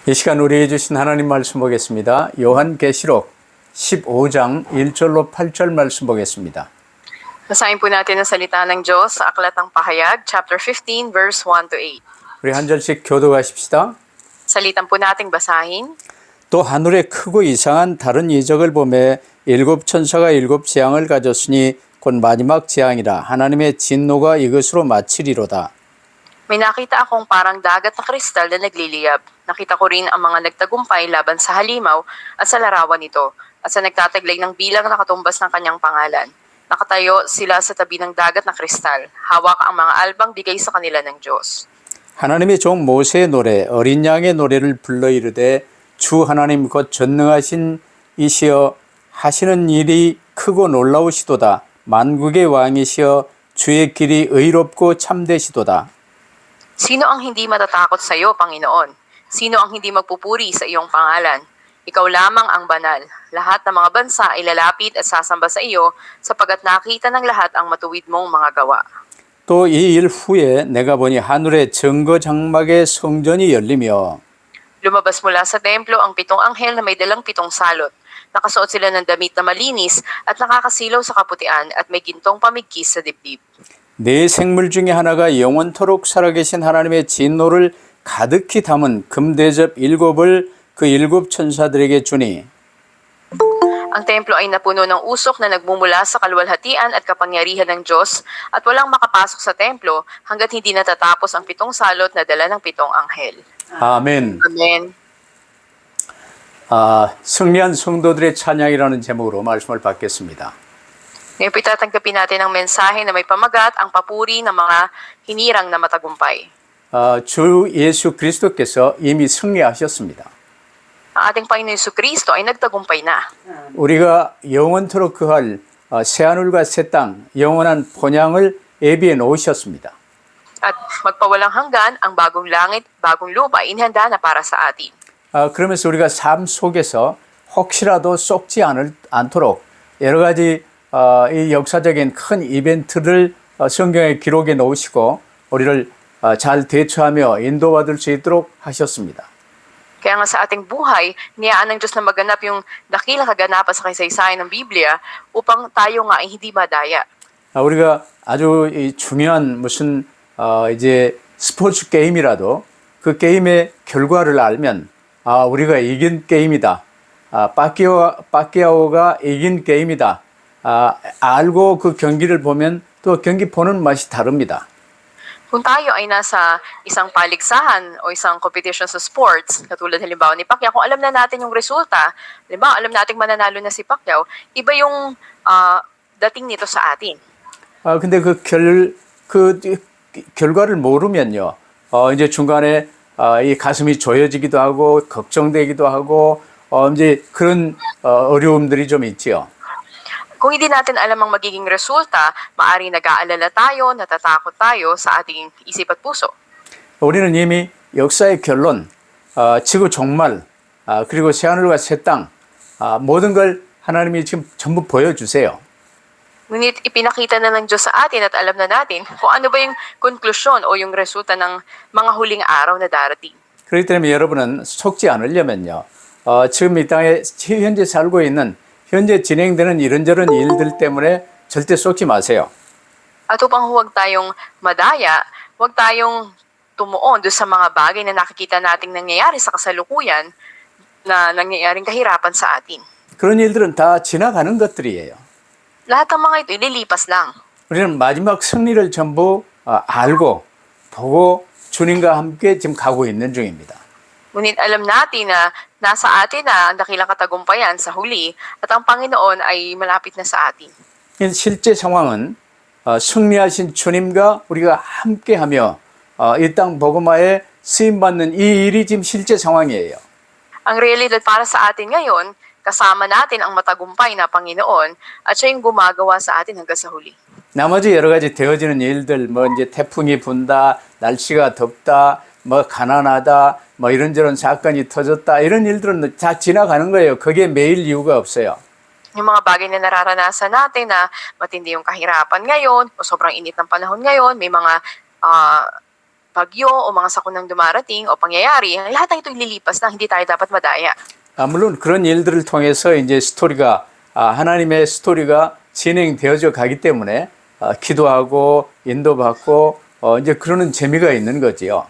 이 시간 우리에게 주신 하나님 말씀 보겠습니다. 요한계시록 15장 1절로 8절 말씀 보겠습니다. Basahin po natin ang salita ng Diyos sa Aklat ng Pahayag, chapter 15, verse 1 to 8. 우리 한 절씩 교독하십시다. Salitan po nating basahin. 또 하늘에 크고 이상한 다른 이적을 보매 일곱 천사가 일곱 재앙을 가졌으니 곧 마지막 재앙이라 하나님의 진노가 이것으로 마치리로다. May nakita akong parang dagat na kristal na nagliliyab. Nakita ko rin ang mga nagtagumpay laban sa halimaw at sa larawan nito, at sa nagtataglay ng bilang na katumbas ng kanyang pangalan. Nakatayo sila sa tabi ng dagat na kristal. Hawak ang mga albang bigay sa kanila ng Diyos. 하나님의 종 모세의 노래 어린 양의 노래를 불러 이르되 주 하나님 곧 전능하신 이시여 하시는 일이 크고 놀라우시도다. 만국의 왕이시여 주의 길이 의롭고 참되시도다. Sino ang hindi matatakot sa iyo, Panginoon? Sino ang hindi magpupuri sa iyong pangalan? Ikaw lamang ang banal. Lahat ng mga bansa ay lalapit at sasamba sa iyo sapagkat nakita ng lahat ang matuwid mong mga gawa. 또 이 일 후에 내가 보니 하늘에 증거 장막의 성전이 열리며 Lumabas mula sa templo ang pitong anghel na may dalang pitong salot. Nakasuot sila ng damit na malinis at nakakasilaw sa kaputian at may gintong pamigkis sa dibdib. 네 생물 중에 하나가 영원토록 살아계신 하나님의 진노를 가득히 담은 금대접 일곱을 그 일곱 천사들에게 주니 Ang templo ay napuno ng usok na nagmumula sa kaluwalhatian at kapangyarihan ng Diyos at walang makapasok sa templo hanggat hindi natatapos ang pitong salot na dala ng pitong anghel. 아멘. Amen. 승리한 성도들의 찬양이라는 제목으로 말씀을 받겠습니다. Ngayon po tatanggapin natin ang mensahe na may pamagat ang papuri ng mga hinirang na matagumpay. 주 예수 그리스도께서 이미 승리하셨습니다. Ang ating Panginoon Jesucristo ay nagtagumpay na. 우리가 영원토록 그할 새하늘과 새 땅, 영원한 본향을 예비해 놓으셨습니다. At magpawalang hanggan ang bagong langit, bagong lupa, inhanda na para sa atin. 그러면서 우리가 삶 속에서 혹시라도 썩지 않도록 여러 가지 이 역사적인 큰 이벤트를 성경에 기록해 놓으시고 우리를 잘 대처하며 인도받을 수 있도록 하셨습니다. Kaya nga sa ating buhay, niyaan ng Diyos na maganap yung dakilang kaganapan sa kasaysayan ng Biblia upang tayo nga ay hindi madaya. 우리가 아주 중요한 무슨 이제 스포츠 게임이라도 그 게임의 결과를 알면 우리가 이긴 게임이다. 빠키아오가 이긴 게임이다. 알고 그 경기를 보면 또 경기 보는 맛이 다릅니다. Kung tayo ay nasa isang paligsahan o isang competition sa sports, katulad halimbawa ni Pacquiao, kung alam na natin yung resulta, halimbawa alam natin mananalo na si Pacquiao, iba yung dating nito sa atin. 근데 그 결과를 모르면요, 이제 중간에 이 가슴이 조여지기도 하고 걱정되기도 하고 이제 그런 어려움들이 좀 있지요. Kung hindi natin alam ang magiging resulta, maaaring nag-aalala tayo, natatakot tayo sa ating isip at puso. 우리는 이미 역사의 결론, 지구 종말, 그리고 새하늘과 새 땅, 모든 걸 하나님이 지금 전부 보여주세요. Ngunit ipinakita na ng Diyos sa atin at alam na natin kung ano ba yung konklusyon o yung resulta ng mga huling araw na darating. 그렇기 때문에 여러분은 속지 않으려면요, 지금 이 땅에 현재 살고 있는 현재 진행되는 이런저런 일들 때문에 절대 속지 마세요. At upang huwag tayong madaya, huwag tayong tumuon doon sa mga bagay na nakikita nating nangyayari sa kasalukuyan na nangyayaring kahirapan sa atin. 그런 일들은 다 지나가는 것들이에요. Lahat ng mga ito ililipas lang. 우리는 마지막 승리를 전부 알고 보고 주님과 함께 지금 가고 있는 중입니다. Ngunit alam natin na nasa atin na ang dakilang katagumpayan sa huli at ang Panginoon ay malapit na sa atin. 실제 상황은 승리하신 주님과 우리가 함께하며 이 땅 복음화에 쓰임받는 이 일이 지금 실제 상황이에요. Ang realidad para sa atin ngayon, kasama natin ang matagumpay na Panginoon at siya yung gumagawa sa atin hanggang sa huli. 나머지 여러 가지 되어지는 일들, 뭐 이제 태풍이 분다, 날씨가 덥다, 뭐 가난하다, 뭐 이런저런 사건이 터졌다, 이런 일들은 다 지나가는 거예요. 거기에 매일 이유가 없어요. Yung mga bagay na nararanasan natin na matindi yung kahirapan ngayon o sobrang init ng panahon ngayon, may mga bagyo o mga sakunang dumarating o pangyayari, lahat ng ito'y lilipas na hindi tayo dapat madaya. 물론 그런 일들을 통해서 이제 스토리가 하나님의 스토리가 진행되어져 가기 때문에 기도하고 인도받고 이제 그러는 재미가 있는 거지요.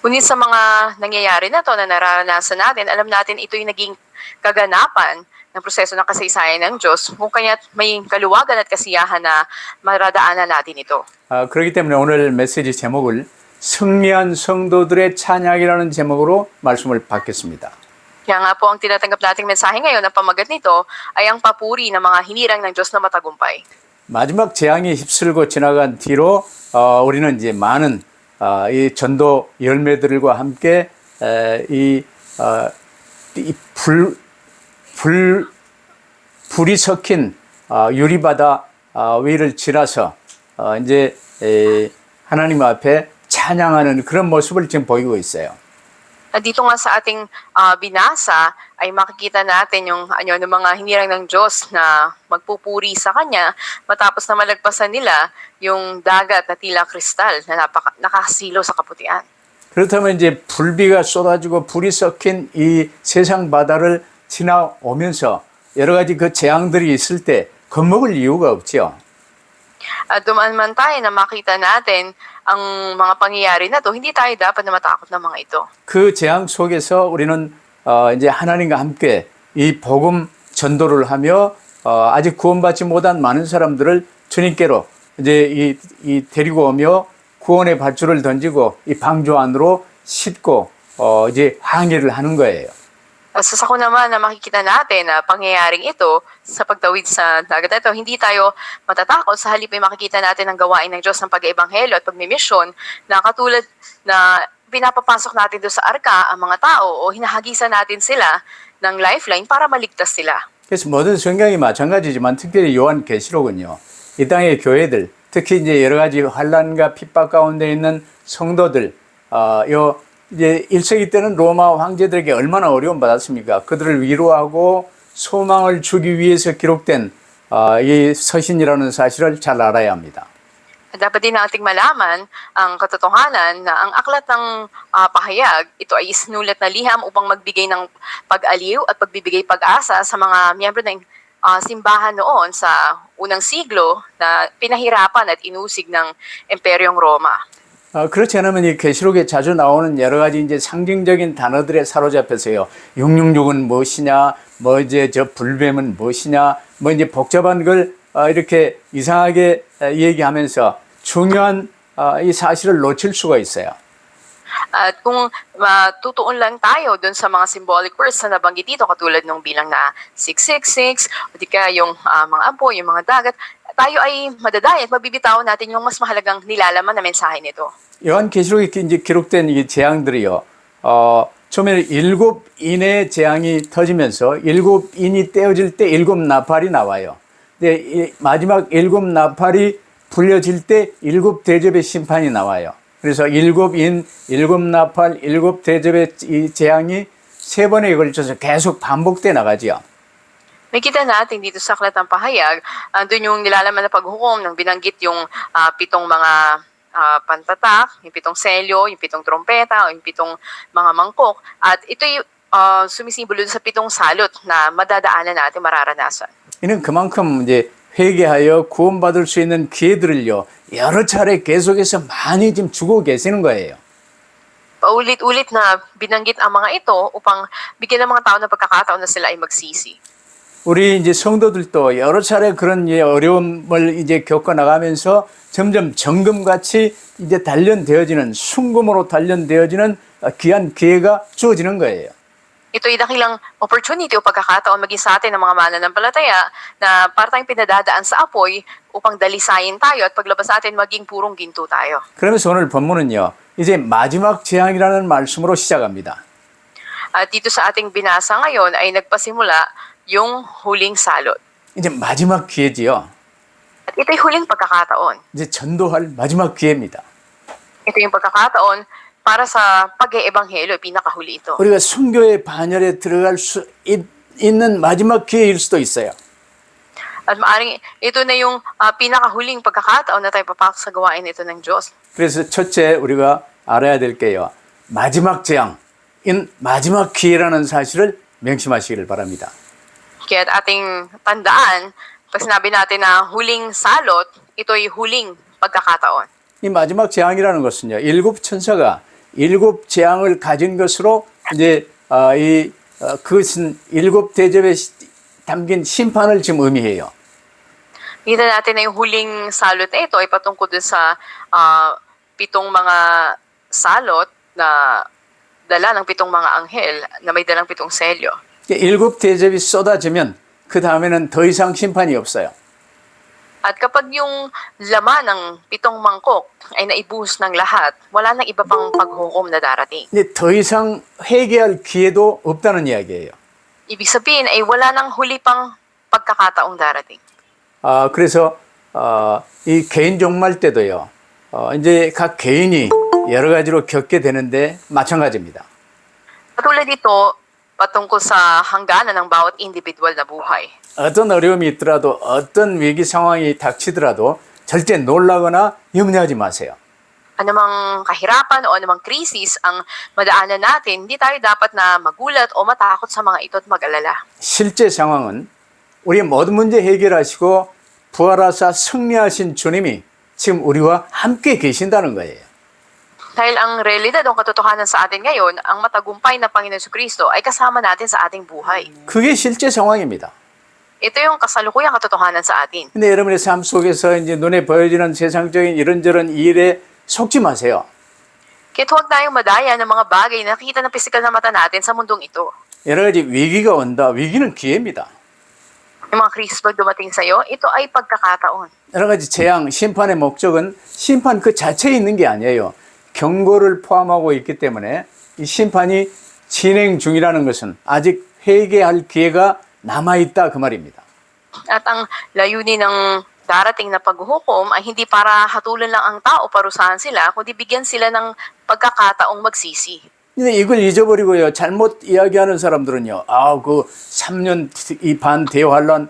Ngunit sa mga nangyayari na to na naranasan natin, alam natin ito'y naging kaganapan ng proseso ng kasaysayan ng Diyos, kung kaya't may kaluwagan at kasiyahan na maradaanan natin ito. 그렇기 때문에 오늘 메시지 제목을 승리한 성도들의 찬양이라는 제목으로 말씀을 받겠습니다. Kaya nga po ang tinatanggap nating mensahe ngayon na pamagat nito ay ang papuri ng mga hinirang ng Diyos na matagumpay. 마지막 재앙이 휩쓸고 지나간 뒤로 우리는 이제 많은 이 전도 열매들과 함께 불이 섞인 유리바다 위를 지나서 이제 하나님 앞에 찬양하는 그런 모습을 지금 보이고 있어요. At dito nga sa ating binasa ay makikita natin yung ng mga hinirang ng Diyos na magpupuri sa Kanya matapos na malagpasan nila yung dagat na tila kristal na nakasilo sa kaputian. 그렇다면 이제 불비가 쏟아지고 불이 섞인 이 세상 바다를 지나오면서 여러 가지 그 재앙들이 있을 때 겁먹을 이유가 없죠. At dumaan man tayo na makita natin ang mga pangyayari na to, hindi tayo dapat na matakot ng mga ito. 그 재앙 속에서 우리는 이제 하나님과 함께 이 복음 전도를 하며 아직 구원받지 못한 많은 사람들을 주님께로 이제 이 데리고 오며 구원의 밧줄을 던지고 이 방주 안으로 싣고 이제 항해를 하는 거예요. Sa sako naman na makikita natin na pangyayaring ito sa pagtawid sa dagat ito, hindi tayo matatakot. Sa halip ay makikita natin ang gawain ng Diyos ng pag-eebanghelyo at pagmimisyon na katulad na pinapapasok natin doon sa arka ang mga tao o hinahagisan natin sila ng lifeline para maligtas sila. 그래서 모든 성경이 마찬가지지만 특별히 요한계시록은요. 이 땅의 교회들, 특히 이제 여러 가지 환난과 핍박 가운데 있는 성도들, 이제 1세기 때는 로마 황제들에게 얼마나 어려움 받았습니까? 그들을 위로하고 소망을 주기 위해서 기록된 이 서신이라는 사실을 잘 알아야 합니다. Dapat din nating malaman ang katotohanan na ang aklat ng pahayag, ito ay isinulat na liham upang magbigay ng pag-aliw at pagbibigay pag-asa sa mga miyembro ng simbahan noon sa unang siglo na pinahirapan at inusig ng Imperyong Roma. 그렇지 않으면 이 계시록에 자주 나오는 여러 가지 이제 상징적인 단어들에 사로잡혀서요. 666은 무엇이냐, 뭐 이제 저 불뱀은 무엇이냐, 뭐 이제 복잡한 걸 이렇게 이상하게 얘기하면서 중요한 이 사실을 놓칠 수가 있어요. At kung matutuon lang tayo dun sa mga symbolic words na nabanggit dito, katulad ng bilang na 666, o di kaya yung mga apoy, yung mga dagat, tayo ay madadaya at mabibitawan natin yung mas mahalagang nilalaman na mensahe nito. 요한계시록에 이제 기록된 이 재앙들이요. 처음에 7인의 재앙이 터지면서 7인이 떼어질 때 7나팔이 나와요. 근데 이 마지막 7나팔이 불려질 때 7대접의 심판이 나와요. 그래서 7인, 7나팔, 7대접의 이 재앙이 3번에 걸쳐서 계속 반복돼 나가지요. Nakita natin dito sa aklat ng pahayag, doon yung nilalaman na paghukom ng binanggit yung 7 mga pantatak, yung 7 selyo, yung 7 trompeta, o yung 7 mga mangkok. At ito'y sumisimbolo sa 7 salot na madadaanan natin, mararanasan. 이는 그만큼 이제 회개하여 구원받을 수 있는 기회들을요, 여러 차례 계속해서 많이 지금 주고 계시는 거예요. Paulit-ulit na binanggit ang mga ito upang bigyan ng mga tao ng pagkakataon na sila ay magsisi. 우리 이제 성도들도 여러 차례 그런 어려움을 이제 겪어 나가면서 점점 정금같이 이제 단련되어지는, 순금으로 단련되어지는 귀한 기회가 주어지는 거예요. Ito'y dakilang opportunity o pagkakataon maging sa atin ng mga mananampalataya na para tayong pinadadaan sa apoy upang dalisayin tayo at paglabas natin maging purong ginto tayo. 그러면서 오늘 본문은요, 이제 마지막 재앙이라는 말씀으로 시작합니다. At dito sa ating binasa ngayon ay nagpasimula yung huling salot. 이제 마지막 기회지요. At ito'y huling pagkakataon. 이제 전도할 마지막 기회입니다. Ito yung pagkakataon para sa pag-eebanghelyo, pinakahuli ito. 우리가 순교의 반열에 들어갈 수 있는 마지막 기회일 수도 있어요. At maaring ito na yung pinakahuling pagkakataon na tayo papasok sa gawain ito ng Diyos. 그래서 첫째 우리가 알아야 될 게요. 마지막 재앙, 인 마지막 기회라는 사실을 명심하시기를 바랍니다. Kaya ating tandaan, pag sinabi natin na huling salot, ito'y huling pagkakataon. 이 마지막 재앙이라는 것은요. 일곱 천사가 일곱 재앙을 가진 것으로 이제 그것은 일곱 대접에 담긴 심판을 지금 의미해요. Kita natin na yung huling salot na ito ay patungkol dun sa pitong mga salot na dala ng pitong mga anghel na may dalang pitong selyo. 일곱 대접이 쏟아지면 그 다음에는 더 이상 심판이 없어요. At kapag yung laman ng pitong mangkok ay naibuhos ng lahat, wala nang iba pang paghukom na darating. 근데 더 이상 회개할 기회도 없다는 이야기예요. Ibig sabihin ay wala nang huli pang pagkakataong darating. 그래서 이 개인 종말 때도요. 이제 각 개인이 여러 가지로 겪게 되는데 마찬가지입니다. Katulad dito, patungkol sa hangganan ng bawat individual na buhay. 어떤 어려움이 있더라도 어떤 위기 상황이 닥치더라도 절대 놀라거나 염려하지 마세요. Anumang kahirapan o anumang krisis ang madaanan natin, hindi tayo dapat na magulat o matakot sa mga ito at mag-alala. 실제 상황은 우리의 모든 문제 해결하시고 부활하사 승리하신 주님이 지금 우리와 함께 계신다는 거예요. Dahil ang realidad o katotohanan sa atin ngayon, ang matagumpay na Panginoon Kristo ay kasama natin sa ating buhay. 그게 실제 상황입니다. Ito yung kasalukuyang katotohanan sa atin. 근데 여러분의 삶 속에서 이제 눈에 보여지는 세상적인 이런저런 일에 속지 마세요. Kaya huwag tayong madaya ng mga bagay na nakikita ng pisikal na mata natin sa mundong ito. 여러 가지 위기가 온다. 위기는 기회입니다. Yung mga krisis pag dumating sa'yo, ito ay pagkakataon. 여러 가지 재앙, 심판의 목적은 심판 그 자체에 있는 게 아니에요. 경고를 포함하고 있기 때문에 이 심판이 진행 중이라는 것은 아직 회개할 기회가 남아있다 그 말입니다. At ang layunin ng darating na paghuhukom ay hindi para hatulan lang ang tao, parusahan sila, kundi bigyan sila ng pagkakataong magsisi. 근데 이걸 잊어버리고요. 잘못 이야기하는 사람들은요. 그 3년 반 대환란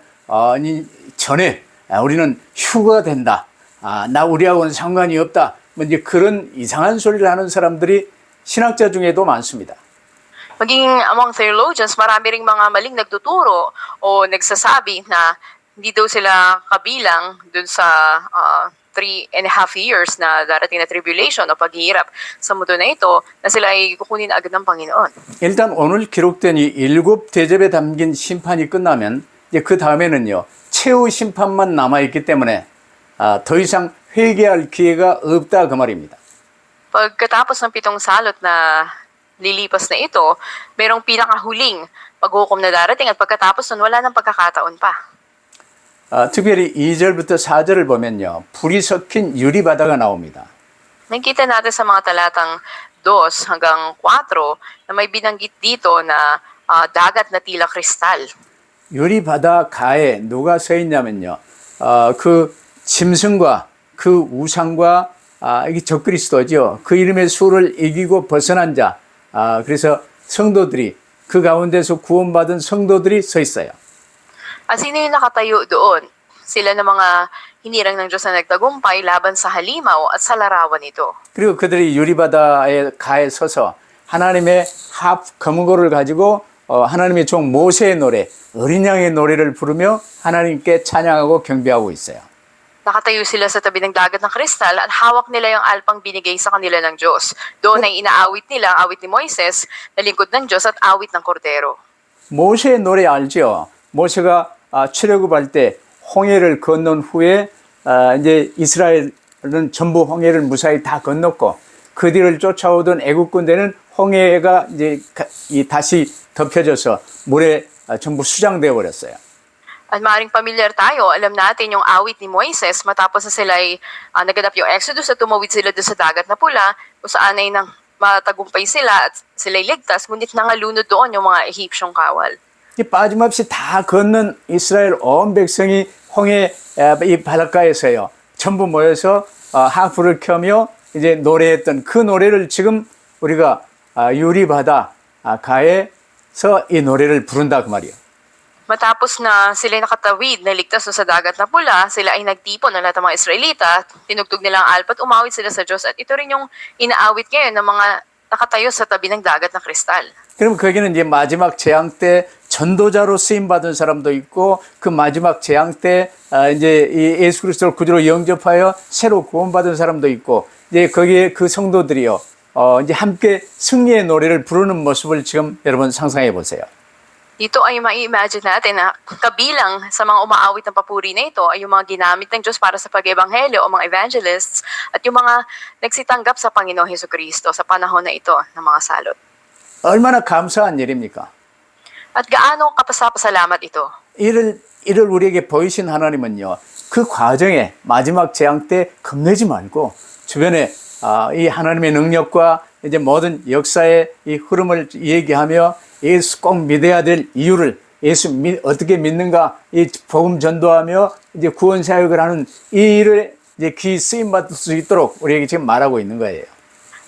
전에 우리는 휴가 된다. 나 우리하고는 상관이 없다. 뭐 이제 그런 이상한 소리를 하는 사람들이 신학자 중에도 많습니다. Maging among theologians, marami ring mga maling nagtuturo o nagsasabi na hindi daw sila kabilang dun sa 3.5 years na darating na tribulation o paghihirap sa mundo na ito, na sila ay kukunin agad ng Panginoon. 일단 오늘 기록된 이 일곱 대접에 담긴 심판이 끝나면 이제 그 다음에는요. 최후 심판만 남아있기 때문에 더 이상 회개할 기회가 없다 그 말입니다. Pagkatapos ng pitong salot na lilipas na ito, merong pinakahuling paghukom na darating at pagkatapos nun wala nang pagkakataon pa. 특별히 2절부터 4절을 보면요. 불이 섞인 유리바다가 나옵니다. Nakikita natin sa mga talatang 2 hanggang 4 na may binanggit dito na dagat na tila kristal. 유리바다 가에 누가 서 있냐면요. 그 짐승과 그 우상과 이게 적그리스도죠. 그 이름의 수를 이기고 벗어난 자. 그래서 성도들이 그 가운데서 구원받은 성도들이 서 있어요. At sino yung nakatayo doon? Sila na mga hinirang ng Diyos na nagtagumpay laban sa halimaw at sa larawan nito. 그리고 그들이 유리바다의 가에 서서 하나님의 검은고를 가지고 하나님의 종 모세의 노래, 어린 양의 노래를 부르며 하나님께 찬양하고 경배하고 있어요. Nakatayo sila sa tabi ng dagat ng kristal at hawak nila yung alpang binigay sa kanila ng Diyos. Doon ay inaawit nila ang awit ni Moises na lingkod ng Diyos at awit ng kordero. 모세의 노래 알죠? 모세가 출애굽할 때 홍해를 건넌 후에 이제 이스라엘은 전부 홍해를 무사히 다 건넜고 그 뒤를 쫓아오던 애국 군대는 홍해가 이제 다시 덮여져서 물에 전부 수장되어 버렸어요. At maaaring pamilyar tayo, alam natin yung awit ni Moises matapos na sila ay naganap yung Exodus at tumawid sila doon sa dagat na pula kung saan ay matagumpay sila at sila ay ligtas, ngunit nangalunod doon yung mga Egyptiong kawal. 빠짐없이 다 건넌 이스라엘 온 백성이 홍해 이 바닷가에서요. 전부 모여서 하프를 켜며 이제 노래했던 그 노래를 지금 우리가 유리바다 가에서 이 노래를 부른다 그 말이에요. Matapos na sila nakatawid, naligtas sa dagat na pula, sila ay nagtipon ng lahat ng mga Israelita, tinugtog nila ang alpa at umawit sila sa Diyos. At ito rin yung inaawit ngayon ng mga nakatayo sa tabi ng dagat na kristal. 그럼 거기는 이제 마지막 재앙 때 전도자로 쓰임 받은 사람도 있고 그 마지막 재앙 때 이제 이 예수 그리스도를 구주로 영접하여 새로 구원받은 사람도 있고 이제 거기에 그 성도들이요 이제 함께 승리의 노래를 부르는 모습을 지금 여러분 상상해 보세요. Dito ay mai-imagine natin na kabilang sa mga umaawit ng papuri na ito ay yung mga ginamit ng Diyos para sa pag-ebanghelyo o mga evangelists at yung mga nagsitanggap sa Panginoong Hesukristo sa panahon na ito ng mga salot. 얼마나 감사한 일입니까? At gaano kapasapasalamat ito? 이를 우리에게 보이신 하나님은요, 그 과정에 마지막 재앙 때 겁내지 말고 주변에 이 하나님의 능력과 이제 모든 역사의 이 흐름을 얘기하며 예수 꼭 믿어야 될 이유를 어떻게 믿는가 이 복음 전도하며 이제 구원 사역을 하는 이 일을 이제 귀 쓰임 받을 수 있도록 우리에게 지금 말하고 있는 거예요.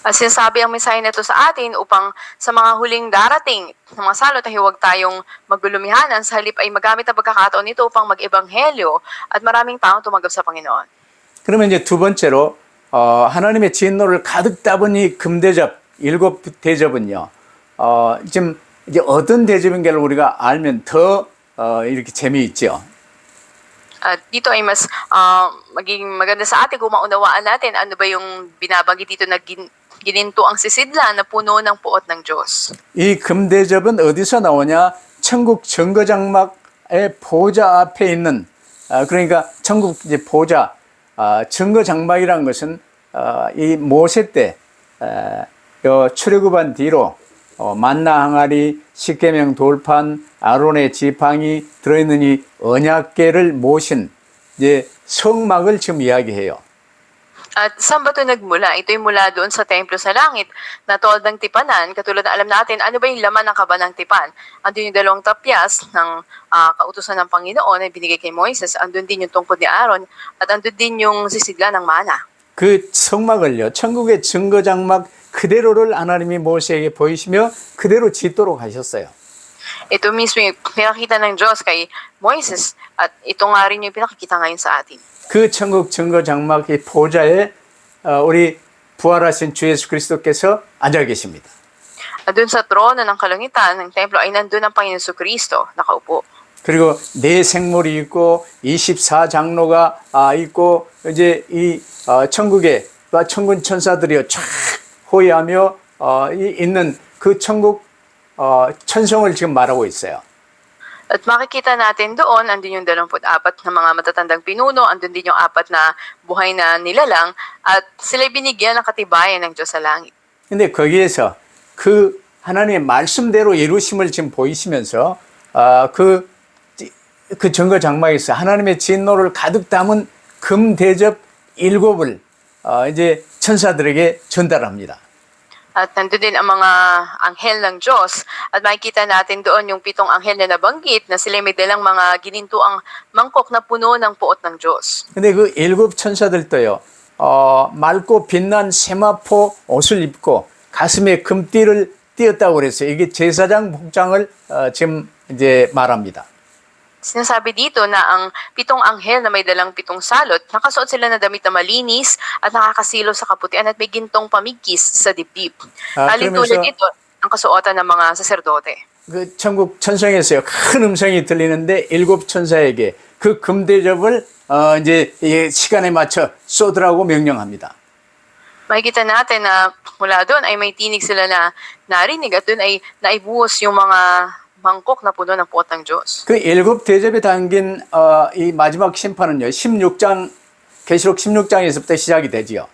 At sinasabi ang mensahe nito sa atin upang sa mga huling darating ng mga salot ay huwag tayong magulumihanan, sa halip ay magamit ang pagkakataon nito upang mag-ebanghelyo at maraming taong tumanggap sa Panginoon. 그러면 이제 두 번째로 하나님의 진노를 가득 담은 이 금대접 일곱 대접은요. 지금 이제 어떤 대접인가를 우리가 알면 더 이렇게 재미있죠. At dito ay mas magiging maganda sa atin kung maunawaan natin ano ba yung binabanggit dito na gininto ang sisidlan na puno ng puot ng Diyos. 이 금대접은 어디서 나오냐? 천국 증거장막의 보좌 앞에 있는 그러니까 천국 이제 보좌 증거장막이라는 것은 이 모세 때 출애굽한 뒤로 만나 항아리, 십계명 돌판, 아론의 지팡이 들어있는 이 언약궤를 모신 이제 성막을 지금 이야기해요. At saan ba ito nagmula? Ito'y mula doon sa templo sa langit na tolad ng tipanan. Katulad na alam natin, ano ba yung laman ng kaba ng tipan? Andun yung dalawang tapyas ng kautusan ng Panginoon na binigay kay Moises. Andun din yung tungkod ni Aaron at andun din yung sisidla ng mana. 그 성막을요, 천국의 증거장막 그대로를 하나님이 모세에게 보이시며 그대로 짓도록 하셨어요. Ito mismo yung pinakita ng Diyos kay Moises at ito nga rin yung pinakikita ngayon sa atin. 그 천국 증거장막의 보좌에 우리 부활하신 주 예수 그리스도께서 앉아 계십니다. At dun sa trono ng kalangitan ng templo ay nandun ang Panginoon Jesucristo nakaupo. 그리고 네 생물이 있고 24장로가 있고 이제 이 천국에 천군 천사들이요 쫙 호위하며 있는 그 천국 천성을 지금 말하고 있어요. At makikita natin doon, andun yung 24 na mga matatandang pinuno, andun din yung 4 na buhay na nilalang, at sila binigyan ng katibayan ng Diyos sa langit. 근데 거기에서 그 하나님의 말씀대로 이루심을 지금 보이시면서 그 증거 장막에서 하나님의 진노를 가득 담은 금 대접 7을 이제 천사들에게 전달합니다. At nandun din ang mga anghel ng Diyos. At makikita natin doon yung 7 anghel na nabanggit na sila may dalang mga ginintuang mangkok na puno ng puot ng Diyos. 근데 그 7 천사들도요, 맑고 빛난 세마포 옷을 입고 가슴에 금띠를 띄었다고 그랬어요. 이게 제사장 복장을 지금 이제 말합니다. Sinasabi dito na ang 7 anghel na may dalang 7 salot, nakasuot sila na damit na malinis at nakakasilo sa kaputian at may gintong pamigkis sa dibdib. Tulad ito ang kasuotan ng mga saserdote. 그 천국 천성에서요 큰 음성이 들리는데 7 천사에게 그 금대접을 이제 이 시간에 맞춰 쏟으라고 명령합니다. Makikita natin na mula doon ay may tinig sila na narinig at doon ay naibuhos yung mga mangkok na puno ng puot ng Diyos. 그 7 대접에 담긴 이 마지막 심판은요 16장 계시록 16장에서부터 시작이 되지요.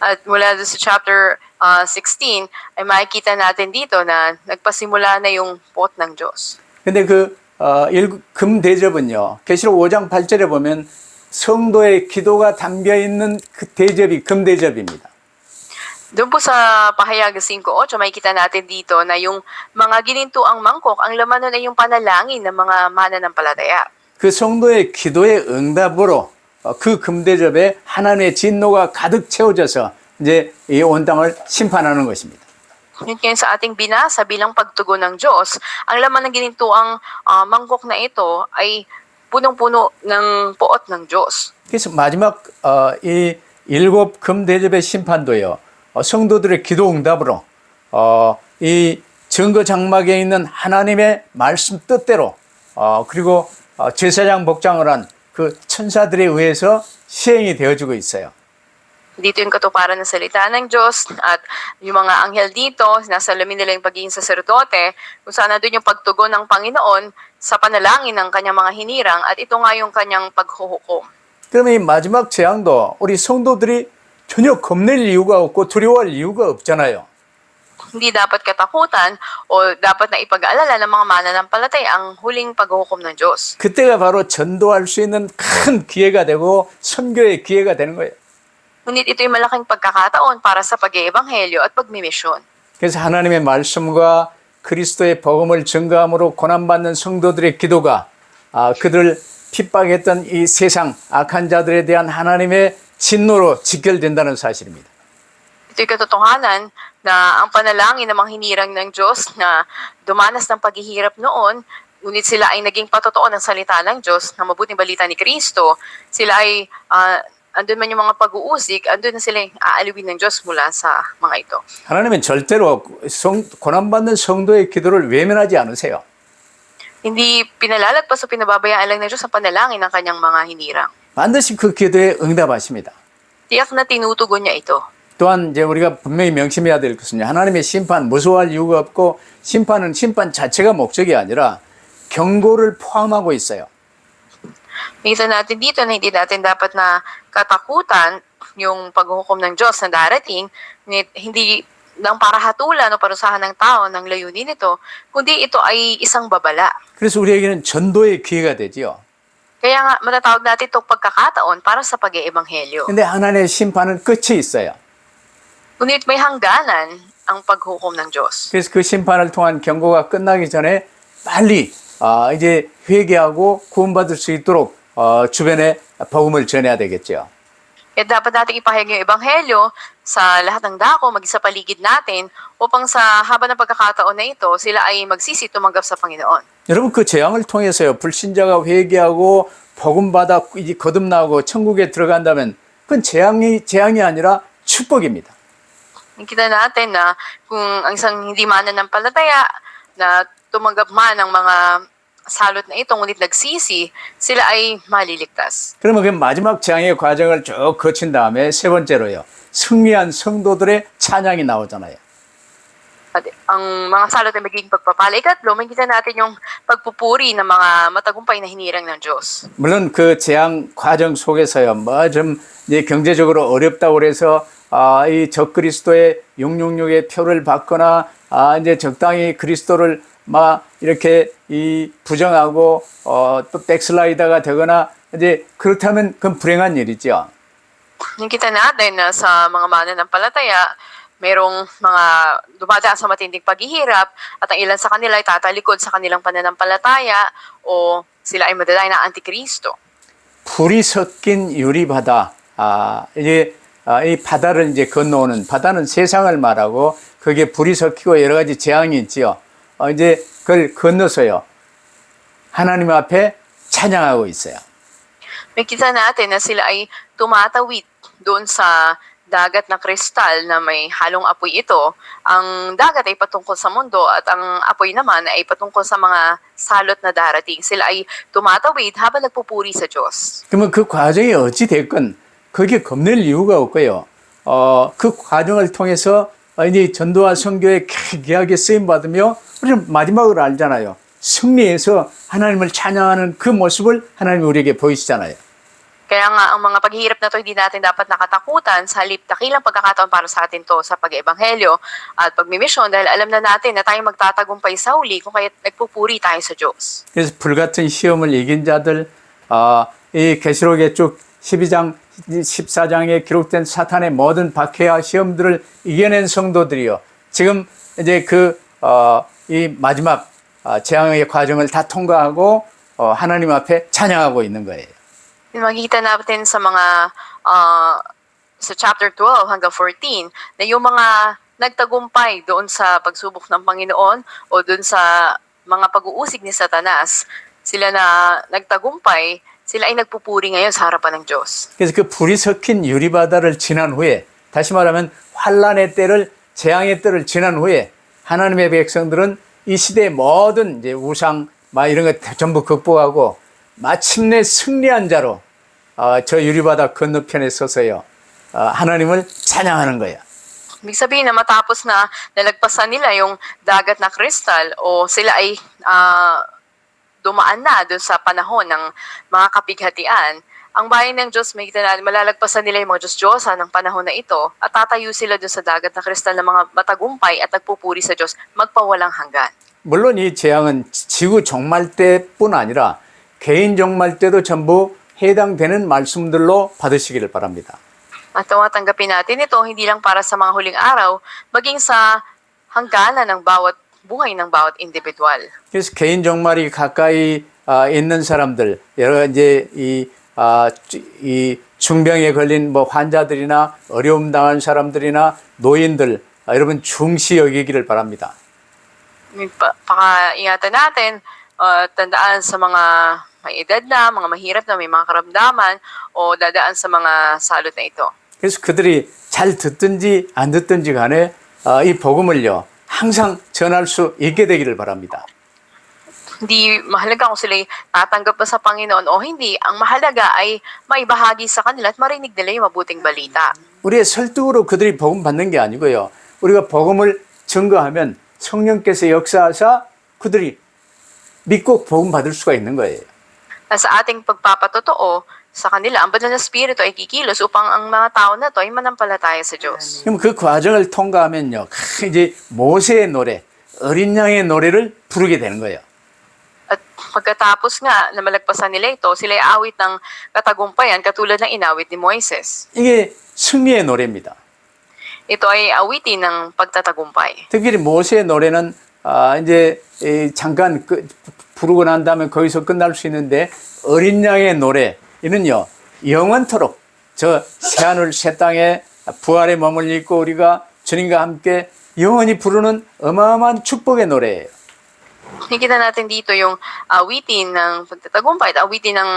At mula doon sa chapter 16 ay makikita natin dito na nagpasimula na yung puot ng Diyos. 근데 금 대접은요 계시록 5장 8절에 보면 성도의 기도가 담겨 있는 그 대접이 금 대접입니다. Doon po sa pahayag 5:8, makikita natin dito na yung mga ginintuang mangkok, ang laman nun ay yung panalangin ng mga mananampalataya. 그 성도의 기도의 응답으로 그 금대접에 하나님의 진노가 가득 채워져서 이제 이 온 땅을 심판하는 것입니다. Yun ngayon sa ating binasa bilang pagtugon ng Diyos, ang laman ng ginintuang mangkok na ito ay punong-puno ng poot ng Diyos. 그래서 마지막 이 일곱 금대접의 심판도요. 성도들의 기도 응답으로 이 증거 장막에 있는 하나님의 말씀 뜻대로 그리고 제사장 복장을 한 그 천사들에 의해서 시행이 되어지고 있어요. Dito yung katuparan ng salita ng Diyos at yung mga anghel dito, sinasalamin nila yung pagiging saserdote, kung saan nandun yung pagtugon ng Panginoon sa panalangin ng kanyang mga hinirang at ito nga yung kanyang paghuhukom. 그러면 이 마지막 재앙도 우리 성도들이 전혀 겁낼 이유가 없고 두려워할 이유가 없잖아요. Hindi dapat katakutan o dapat na ipag-aalala ng mga mananampalataya ang huling paghuhukom ng Diyos. 그때가 바로 전도할 수 있는 큰 기회가 되고 선교의 기회가 되는 거예요. Ngunit ito yung malaking pagkakataon para sa pag-iebanghelyo at pagmimisyon. 그래서 하나님의 말씀과 그리스도의 복음을 증거함으로 고난받는 성도들의 기도가 그들을 핍박했던 이 세상 악한 자들에 대한 하나님의 진노로 직결된다는 사실입니다. Ito'y katotohanan na ang panalangin ng mga hinirang ng Diyos na dumanas ng paghihirap noon, ngunit sila ay naging patotoo ng salita ng Diyos na mabuting balita ni Kristo, sila ay andun man yung mga pag-uusig, andun na sila aaliwin ng Diyos mula sa mga ito. 하나님은 절대로 고난받는 성도의 기도를 외면하지 않으세요. Hindi pinalalagpas o pinababayaan lang ng Diyos ang panalangin ng kanyang mga hinirang. 반드시 그 기도에 응답하십니다. Tiyak na tinutugon niya ito. 또한 이제 우리가 분명히 명심해야 될 것은 하나님의 심판 무서워할 이유가 없고 심판은 심판 자체가 목적이 아니라 경고를 포함하고 있어요. Nakita natin dito na hindi natin dapat na katakutan yung paghuhukom ng Diyos na darating, hindi lang para hatulan o parusahan ng tao ng layunin nito, kundi ito ay isang babala. 그래서 우리에게는 전도의 기회가 되지요. Kaya nga matatawag natin itong pagkakataon para sa pag-iebanghelyo. 근데 하나님의 심판은 끝이 있어요. Ngunit may hangganan ang paghukom ng Diyos. 그래서 그 심판을 통한 경고가 끝나기 전에 빨리 이제 회개하고 구원받을 수 있도록 주변에 복음을 전해야 되겠죠. Kaya dapat natin ipahayag yung ebanghelyo sa lahat ng dako, mag-isa paligid natin, upang sa haba ng pagkakataon na ito, sila ay magsisi tumanggap sa Panginoon. 여러분 그 재앙을 통해서요 불신자가 회개하고 복음 받아 이제 거듭나고 천국에 들어간다면 그건 재앙이 아니라 축복입니다. Kita natin na kung ang isang hindi mananampalataya na tumanggap man ng mga salot na ito, ngunit nagsisi, sila ay maliligtas. 그러면 그 마지막 재앙의 과정을 쭉 거친 다음에 세 번째로요 승리한 성도들의 찬양이 나오잖아요. At ang mga salot ay magiging pagpapala. Ikatlo, makikita natin yung pagpupuri ng mga matagumpay na hinirang ng Diyos. 물론 그 재앙 과정 속에서요 뭐 좀 이제 경제적으로 어렵다고 그래서 이 적그리스도의 666의 표를 받거나 이제 적당히 그리스도를 막 이렇게 이 부정하고 또 백슬라이더가 되거나 이제 그렇다면 그건 불행한 일이죠. Nakita natin na sa mga mananampalataya, merong mga dumadaan sa matinding paghihirap at ang ilan sa kanila ay tatalikod sa kanilang pananampalataya o sila ay madadayo ng Antikristo. 불이 섞인 유리바다 이제 이 바다를 이제 건너오는 바다는 세상을 말하고 거기에 불이 섞이고 여러 가지 재앙이 있지요. 이제 그걸 건너서요 하나님 앞에 찬양하고 있어요. Makita natin na sila ay tumatawid doon sa dagat na kristal na may halong apoy ito. Ang dagat ay patungkol sa mundo at ang apoy naman ay patungkol sa mga salot na darating. Sila ay tumatawid habang nagpupuri sa Diyos. 그러면 그 과정이 어찌 됐건 거기에 겁낼 이유가 없고요. 그 과정을 통해서 이제 전도와 선교에 귀하게 쓰임 받으며 우리는 마지막으로 알잖아요. 승리해서 하나님을 찬양하는 그 모습을 하나님이 우리에게 보이시잖아요. Kaya nga, ang mga paghihirap na ito, hindi natin dapat nakatakutan sa halip dakilang pagkakataon para sa atin to sa pag-ebanghelyo at pagmimisyon dahil alam na natin na tayo magtatagumpay sa huli kung kaya nagpupuri tayo sa Diyos. 그래서 불같은 시험을 이긴 자들, 이 계시록의 쭉 12장, 14장에 기록된 사탄의 모든 박해와 시험들을 이겨낸 성도들이요. 지금 이제 이 마지막 재앙의 과정을 다 통과하고 하나님 앞에 찬양하고 있는 거예요. Makikita natin sa mga sa chapter 12 hanggang 14 na yung mga nagtagumpay doon sa pagsubok ng Panginoon o doon sa mga pag-uusig ni Satanas, sila na nagtagumpay, sila ay nagpupuri ngayon sa harapan ng Diyos. 그래서 그 불이 섞인 유리바다를 지난 후에, 다시 말하면 환란의 때를, 재앙의 때를 지난 후에 하나님의 백성들은 이 시대의 모든 이제 우상 막 이런 거 전부 극복하고 마침내 승리한 자로 저 유리바다 건너편에 서서요 하나님을 찬양하는 거예요. Ibig sabihin na matapos na nalagpasan nila yung dagat na kristal o sila ay dumaan na doon sa panahon ng mga kapighatian, ang bayan ng Diyos, may malalagpasan nila yung mga Diyos-Diyosa ng panahon na ito at tatayo sila doon sa dagat na kristal ng mga matagumpay at nagpupuri sa Diyos magpawalang hanggan. 물론 이 재앙은 지구 종말 때뿐 아니라 개인 종말 때도 전부 해당되는 말씀들로 받으시기를 바랍니다. At tanggapin natin ito hindi lang para sa mga huling araw, maging sa hangganan ng bawat buhay ng bawat individual. 그래서 개인 종말이 가까이 있는 사람들, 여러 이제 이 중병에 걸린 뭐 환자들이나 어려움 당한 사람들이나 노인들, 여러분 중시 여기기를 바랍니다. Pakaingatan natin, tandaan sa mga may edad na, mga mahirap na may mga karamdaman o dadaan sa mga salot na ito. 그래서 그들이 잘 듣든지 안 듣든지 간에 이 복음을요 항상 전할 수 있게 되기를 바랍니다. Hindi mahalaga kung sila'y tatanggap ba sa Panginoon o hindi. Ang mahalaga ay maibahagi sa kanila at marinig nila yung mabuting balita. 우리의 설득으로 그들이 복음 받는 게 아니고요. 우리가 복음을 증거하면 성령께서 역사하사 그들이 믿고 복음 받을 수가 있는 거예요. Sa ating pagpapatotoo sa kanila, ang banal na spirito ay kikilos upang ang mga tao na to ay manampalataya sa Diyos. 그럼 그 과정을 통과하면요, 이제 모세의 노래, 어린 양의 노래를 부르게 되는 거예요. At pagkatapos nga na malagpasan nila ito, sila ay awit ng katagumpayan katulad ng inawit ni Moises. 이게 승리의 노래입니다. Ito ay awitin ng pagtatagumpay. 특별히 모세의 노래는 이제 잠깐 부르고 난 다음에 거기서 끝날 수 있는데 어린 양의 노래 이는요 영원토록 저 새하늘 새 땅에 부활에 머물러 있고 우리가 주님과 함께 영원히 부르는 어마어마한 축복의 노래예요. Nakikita natin dito yung awitin ng pagtatagumpay at awitin ng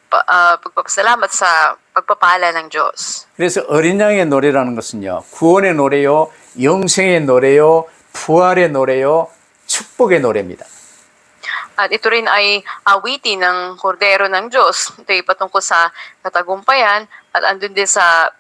pagpapasalamat sa pagpapala ng Diyos. 그래서 어린 양의 노래라는 것은요 구원의 노래요, 영생의 노래요, 부활의 노래요, 축복의 노래입니다. At ito rin ay awitin ng kordero ng Diyos. Ito ay patungkol sa katagumpayan at andun din sa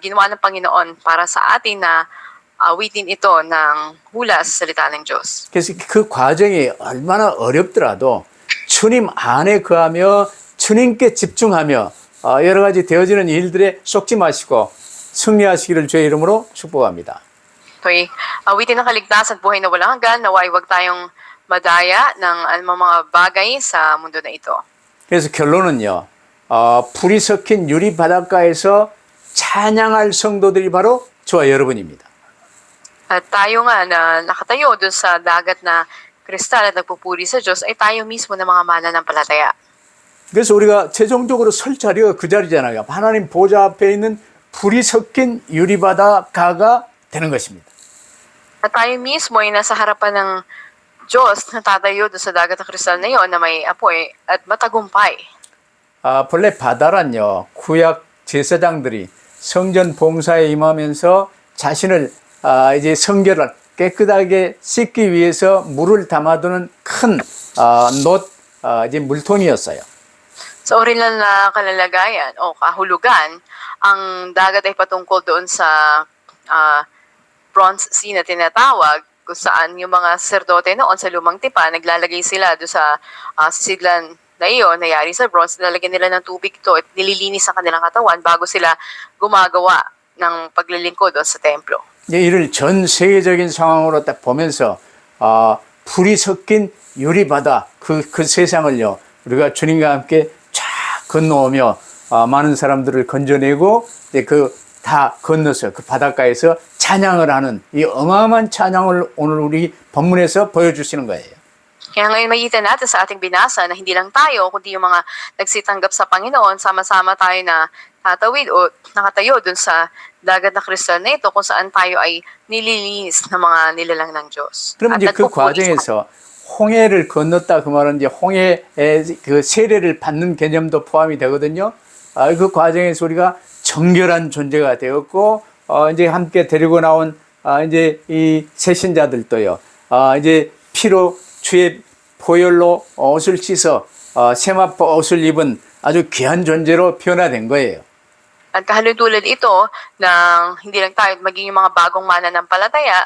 ginawa ng Panginoon para sa atin na awitin ito ng hula sa salita ng Diyos. 그래서 그 과정이 얼마나 어렵더라도 주님 안에 거하며 주님께 집중하며 여러 가지 되어지는 일들에 쏙지 마시고 승리하시기를 주의 이름으로 축복합니다. Ito ay awitin ng kaligtasan at buhay na walang hanggan. Naway huwag tayong madaya ng mga bagay sa mundo na ito. 그래서 결론은요. 불이 섞인 유리 바닷가에서 찬양할 성도들이 바로 저와 여러분입니다. At tayo nga na nakatayo doon sa dagat na kristal at nagpupuri sa Diyos ay tayo mismo na mga mananampalataya. 그래서 우리가 최종적으로 설 자리가 그 자리잖아요. 하나님 보좌 앞에 있는 불이 섞인 유리 바닷가가 되는 것입니다. At tayo mismo ay nasa harapan ng Diyos na tatayo doon sa dagat na kristal na yun na may apoy at matagumpay. 본래 바다란요. 구약 제사장들이 성전 봉사에 임하면서 자신을 이제 성결을 깨끗하게 씻기 위해서 물을 담아두는 큰 이제 물통이었어요. Sa original na kalalagayan o kahulugan, ang dagat ay patungkol doon sa bronze sea na tinatawag kung saan yung mga saserdote noon sa lumang tipan, naglalagay sila doon sa sisidlan na iyon, nayari sa bronze, nilalagyan nila ng tubig ito at nililinis ang kanilang katawan bago sila gumagawa ng paglilingkod doon sa templo. 이를 전 세계적인 상황으로 딱 보면서 불이 섞인 유리바다 그 세상을요 우리가 주님과 함께 쫙 건너오며 많은 사람들을 건져내고 그 다 건너서 그 바닷가에서 찬양을 하는 이 어마어마한 찬양을 오늘 우리 본문에서 보여주시는 거예요. Kaya ngayon makikita natin sa ating binasa na hindi lang tayo, kundi yung mga nagsitanggap sa Panginoon, sama-sama tayo na tatawid o nakatayo dun sa dagat na kristal na ito kung saan tayo ay nililinis ng mga nilalang ng Diyos. 그럼 이제 그 과정에서 홍해를 건넜다 그 말은 이제 홍해의 그 세례를 받는 개념도 포함이 되거든요. 그 과정에서 우리가 정결한 존재가 되었고, 이제 함께 데리고 나온 이제 이 새신자들도요. 이제 피로 주의 보혈로 옷을 씻어 세마포 옷을 입은 아주 귀한 존재로 변화된 거예요. At kahalintulad ito na hindi lang tayo maging yung mga bagong mananampalataya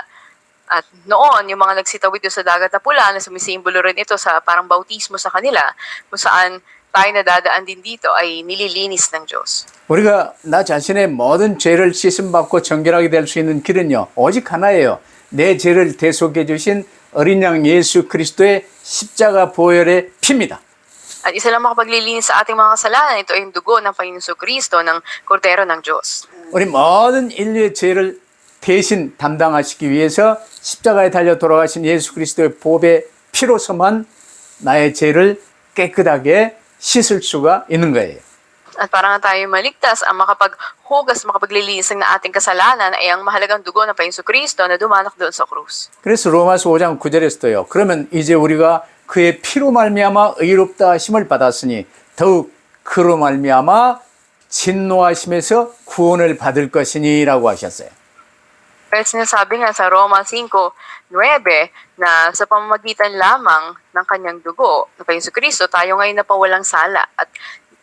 at noon yung mga nagsitawid sa dagat na pula na sumisimbolo rin ito sa parang bautismo sa kanila kung saan tayo nadadaan din dito ay nililinis ng Diyos. 우리가 나 자신의 모든 죄를 씻음받고 정결하게 될 수 있는 길은요, 오직 하나예요. 내 죄를 대속해 주신 어린 양 예수 그리스도의 십자가 보혈의 피입니다. At isa lang makapaglilinis sa ating mga kasalanan, ito ay yung dugo ng Panginoon Kristo ng Kordero ng Diyos. 우리 모든 인류의 죄를 대신 담당하시기 위해서 십자가에 달려 돌아가신 예수 그리스도의 보배 피로서만 나의 죄를 깨끗하게 씻을 수가 있는 거예요. At para nga tayo maligtas, ang makapaghugas, makapaglilinis ng ating kasalanan ay ang mahalagang dugo ng Panginoon Kristo na dumanak doon sa krus. 그래서 로마서 5장 9절에서도요. 그러면 이제 우리가 그의 피로 말미암아 의롭다 하심을 받았으니 더욱 그로 말미암아 진노하심에서 구원을 받을 것이니라고 하셨어요. Kaya sinasabi nga sa Roma 5:9 na sa pamamagitan lamang ng kanyang dugo ng Panginoon Kristo, tayo ngayon napawalang sala at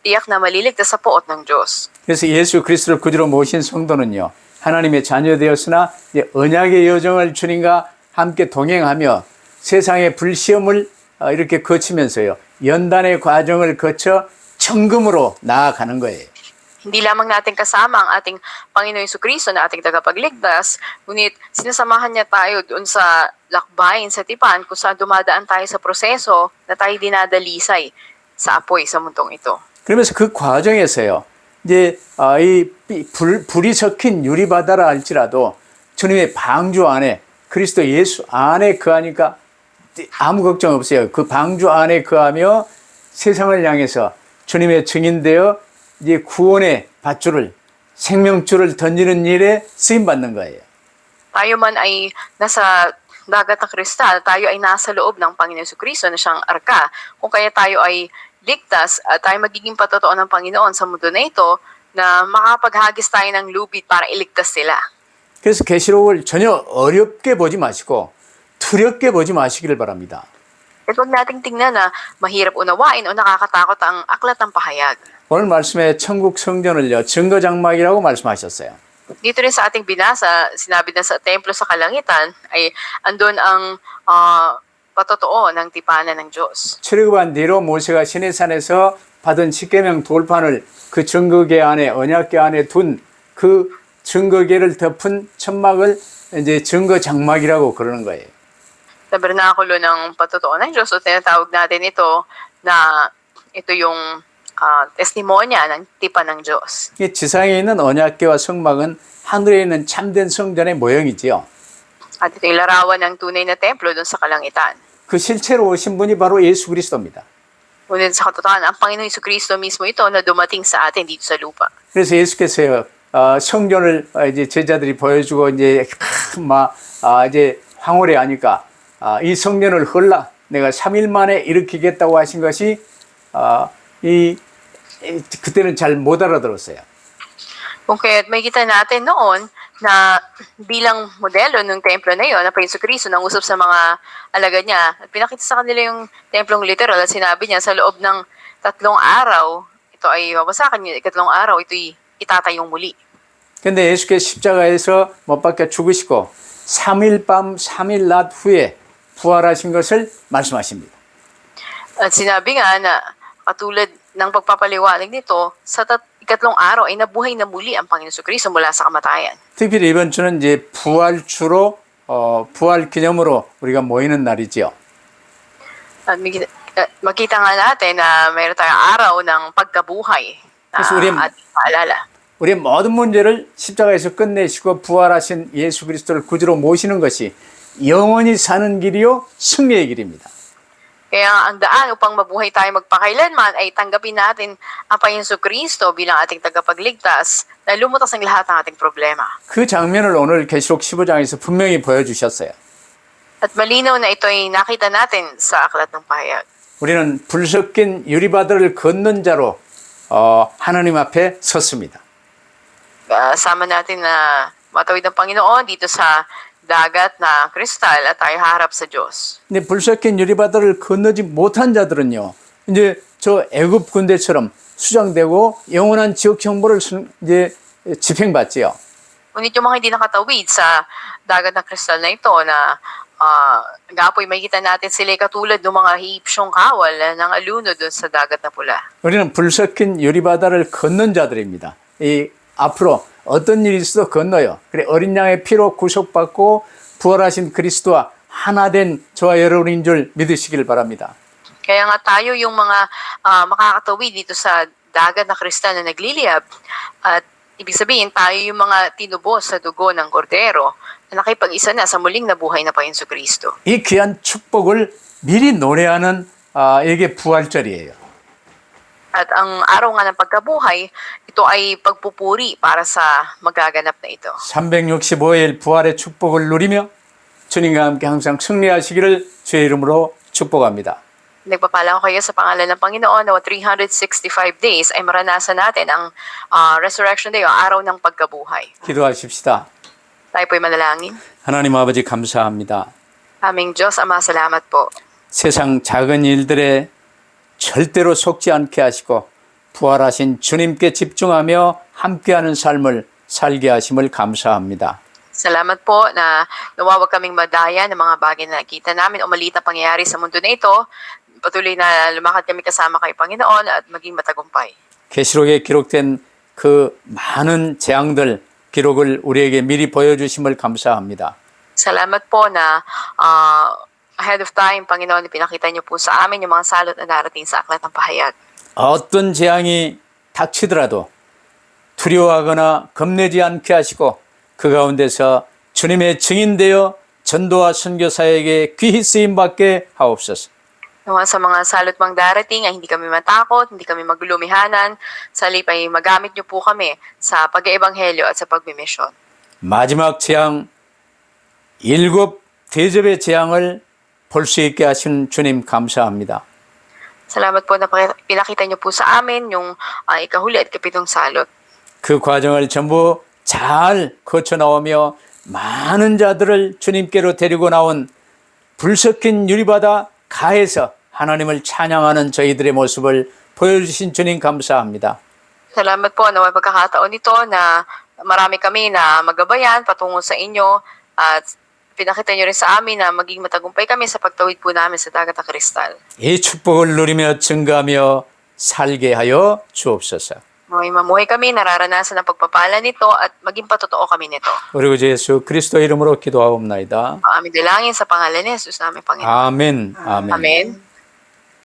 tiyak na maliligtas sa poot ng Diyos. 그래서 예수 그리스도를 구주로 모신 성도는요. 하나님의 자녀 되었으나 이제 언약의 여정을 주님과 함께 동행하며 세상의 불시험을 이렇게 거치면서요. 연단의 과정을 거쳐 천금으로 나아가는 거예요. Hindi lamang natin kasama ang ating Panginoon Kristo na ating tagapagligtas, ngunit sinasamahan niya tayo doon sa lakbayin, sa tipan, kung saan dumadaan tayo sa proseso na tayo dinadalisay sa apoy sa mundong ito. 그러면서 그 과정에서요. 이제 불이 섞인 유리바다라 할지라도 주님의 방주 안에 그리스도 예수 안에 거하니까 아무 걱정 없어요. 그 방주 안에 거하며 세상을 향해서 주님의 증인되어 이제 구원의 밧줄을 생명줄을 던지는 일에 쓰임 받는 거예요. Tayo man ay nasa dagat ng kristal, tayo ay nasa loob ng Panginoon Kristo na siyang arka. Kung kaya tayo ay ligtas at tayo magiging patotoo ng Panginoon sa mundo na ito na makapaghagis tayo ng lubid para iligtas sila. 그래서 계시록을 전혀 어렵게 보지 마시고 두렵게 보지 마시기를 바랍니다. At huwag nating tingnan na mahirap unawain o nakakatakot ang aklat ng pahayag. 오늘 말씀에 천국 성전을요 증거장막이라고 말씀하셨어요. Dito rin sa ating binasa, sinabi na sa templo sa kalangitan ay andun ang patotoo ng tipanan ng Diyos. 출애굽한 뒤로 모세가 시내산에서 받은 십계명 돌판을 그 증거궤 안에 언약궤 안에 둔 그 증거궤를 덮은 천막을 이제 증거장막이라고 그러는 거예요. Tabernakulo ng patotoo ng Diyos, o tinatawag natin ito na ito yung testimonya ng tipan ng Diyos. 이 지상에 있는 언약궤와 성막은 하늘에 있는 참된 성전의 모형이지요. At ito yung larawan ng tunay na templo doon sa kalangitan. 그 실체로 오신 분이 바로 예수 그리스도입니다. Ngunit sa katotohanan, ang Panginoon Kristo mismo ito na dumating sa atin dito sa lupa. 그래서 예수께서요 성전을 이제 제자들이 보여주고 이제 이제 황홀해 하니까 이 성전을 헐라 내가 3일 만에 일으키겠다고 하신 것이 그때는 잘 못 알아들었어요. Kung kaya't makikita natin noon na bilang modelo ng templo na yun, na Panginoon Kristo nang usap sa mga alagad niya, at pinakita sa kanila yung templong literal at sinabi niya sa loob ng 3 araw, ito ay wawasakan niya, 3 araw, ito'y itatayong muli. 근데 예수께서 십자가에서 못 박혀 죽으시고 3일 밤 3일 낮 후에 부활하신 것을 말씀하십니다. At sinabi nga na katulad ng pagpapaliwanag nito, sa 3 araw ay nabuhay na muli ang Panginoon Kristo mula sa kamatayan. 특별히 이번 주는 이제 부활주로 부활 기념으로 우리가 모이는 날이지요. At makita nga natin na mayroon tayong araw ng pagkabuhay na Kasi ating paalala. 우리의 모든 문제를 십자가에서 끝내시고 부활하신 예수 그리스도를 구주로 모시는 것이 영원히 사는 길이요 승리의 길입니다. Kaya nga ang daan upang mabuhay tayo magpakailanman ay tanggapin natin ang Panginoon Jesucristo bilang ating tagapagligtas na lumutas ang lahat ng ating problema. 그 장면을 오늘 계시록 15장에서 분명히 보여주셨어요. At malinaw na ito ay nakita natin sa Aklat ng Pahayag. 우리는 불 섞인 유리바다를 걷는 자로 하나님 앞에 섰습니다. Sama natin na matawid ng Panginoon dito sa dagat na kristal at tayo haharap sa Diyos. 근데 불 섞인 유리바다를 건너지 못한 자들은요, 이제 저 애굽 군대처럼 수장되고 영원한 지옥 형벌을 이제 집행받지요. Ngunit yung mga hindi nakatawid sa dagat na kristal na ito na gapoy makikita natin sila katulad ng mga hipsyong kawal ng aluno doon sa dagat na pula. 우리는 불 섞인 유리바다를 걷는 자들입니다. 이 앞으로 어떤 일이 있어도 건너요. 그래 어린 양의 피로 구속받고 부활하신 그리스도와 하나 된 저와 여러분인 줄 믿으시길 바랍니다. Kaya nga tayo yung mga makakatawid dito sa dagat na kristal na nagliliyab at ibig sabihin tayo yung mga tinubos sa dugo ng kordero na nakipag-isa na sa muling nabuhay na Panginoon Kristo. 이 귀한 축복을 미리 노래하는 이게 부활절이에요. At ang araw nga ng pagkabuhay, ito ay pagpupuri para sa magaganap na ito. 365일 부활의 축복을 누리며 주님과 함께 항상 승리하시기를 주의 이름으로 축복합니다. Nagpapala ko kayo sa pangalan ng Panginoon na 365 days ay maranasan natin ang Resurrection Day o araw ng pagkabuhay. 기도하십시다. Tayo po'y manalangin. 하나님 아버지 감사합니다. Aming Diyos, Ama, salamat po. 세상 작은 일들에 절대로 속지 않게 하시고 부활하신 주님께 집중하며 함께하는 삶을 살게 하심을 감사합니다. Salamat po na nawawag kaming madaya ng mga bagay na nakita namin o maliit na pangyayari sa mundo na ito. Patuloy na lumakad kami kasama kay Panginoon at maging matagumpay. 계시록에 기록된 그 많은 재앙들 기록을 우리에게 미리 보여주심을 감사합니다. Salamat po na ahead of time, Panginoon, pinakita niyo po sa amin yung mga salot na darating sa Aklat ng Pahayag. 어떤 재앙이 닥치더라도 두려워하거나 겁내지 않게 하시고 그 가운데서 주님의 증인되어 전도와 선교 사역에 귀히 쓰임 받게 하옵소서. Nawa sa mga salot mang darating ay hindi kami matakot, hindi kami maglumihanan, sa halip ay magamit niyo po kami sa pag-eebanghelyo at sa pagmimisyon. 마지막 재앙 7 대접의 재앙을 볼 수 있게 하신 주님 감사합니다. Salamat po na pinakita niyo po sa amin yung ikahuli at kapitong salot. 그 과정을 전부 잘 거쳐 나오며 많은 자들을 주님께로 데리고 나온 불 섞인 유리바다 가에서 하나님을 찬양하는 저희들의 모습을 보여주신 주님 감사합니다. Salamat po na may pagkakataon nito na marami kami na magabayan patungo sa inyo at pinakita niyo rin sa amin na maging matagumpay kami sa pagtawid po namin sa dagat na kristal. 이 축복을 누리며 증가하며 살게 하여 주옵소서. Mamuhay kami, nararanasan ang pagpapala nito at maging patotoo kami nito. 우리 구주 예수 그리스도 이름으로 기도하옵나이다. Aming dalangin sa pangalan ni Jesus namin, Panginoon. 아멘. 아멘. Amen.